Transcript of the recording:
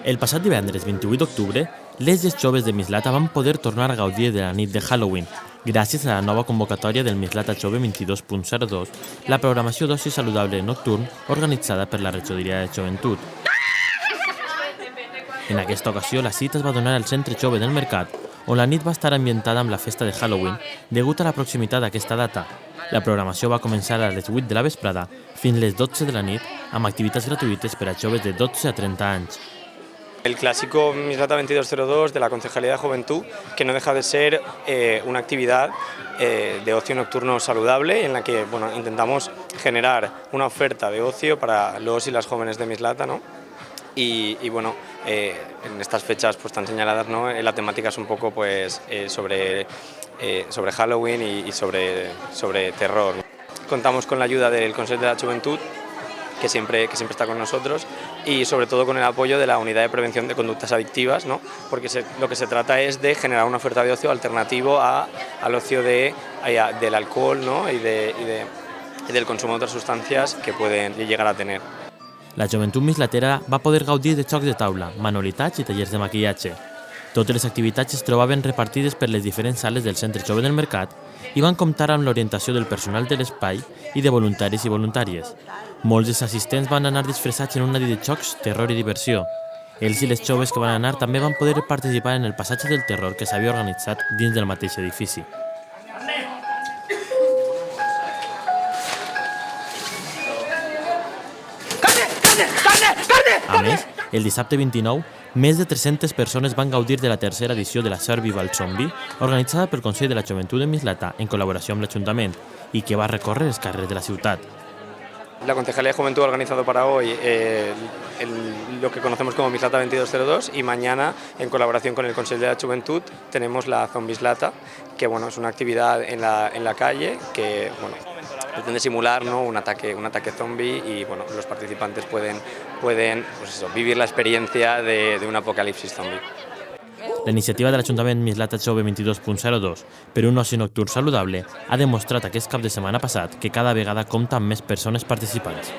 El passat divendres 28 d'octubre, les i els joves de Mislata van poder tornar a gaudir de la nit de Halloween, gràcies a la nova convocatòria del Mislata Jove 22.02, la programació d'oci saludable nocturn organitzada per la Regidoria de Joventut. En aquesta ocasió, la cita es va donar al Centre Jove del Mercat, on la nit va estar ambientada amb la festa de Halloween, degut a la proximitat d'aquesta data. La programació va començar a les 8 de la vesprada fins les 12 de la nit, amb activitats gratuïtes per a joves de 12 a 30 anys. El clásico Mislata 2202 de la Concejalía de Juventud, que no deja de ser una actividad de ocio nocturno saludable en la que intentamos generar una oferta de ocio para los y las jóvenes de Mislata, ¿no? En estas fechas pues tan señaladas, ¿no? La temática es un poco pues sobre Halloween y sobre terror. Contamos con la ayuda del Consejo de la Juventud, que siempre está con nosotros, y sobre todo con el apoyo de la Unidad de Prevención de Conductas Adictivas, ¿no? Porque lo que se trata es de generar una oferta de ocio alternativo al ocio del alcohol, ¿no? y del consumo de otras sustancias que pueden llegar a tener. La joventut mislatera va poder gaudir de jocs de taula, manualitats i tallers de maquillatge. Totes les activitats es trobaven repartides per les diferents sales del Centre Jove del Mercat i van comptar amb l'orientació del personal de l'espai i de voluntaris i voluntàries. Molts dels assistents van anar disfressats en una nit de jocs, terror i diversió. Ells i les joves que van anar també van poder participar en el passatge del terror que s'havia organitzat dins del mateix edifici. A més, el dissabte 29, més de 300 persones van gaudir de la tercera edició de la Survival Zombie, organitzada pel Consell de la Joventut de Mislata en col·laboració amb l'Ajuntament i que va recórrer els carrers de la ciutat. La Concejalía de Juventud ha organizado para hoy lo que conocemos como Mislata 2202 y mañana, en colaboración con el Consejo de la Juventud, tenemos la Zombislata, que es una actividad en la calle que pretende simular, ¿no? un ataque zombie y los participantes pueden vivir la experiencia de un apocalipsis zombie. La iniciativa de l'Ajuntament Mislata Jove 22.02 per un oci nocturn saludable ha demostrat aquest cap de setmana passat que cada vegada compta amb més persones participants.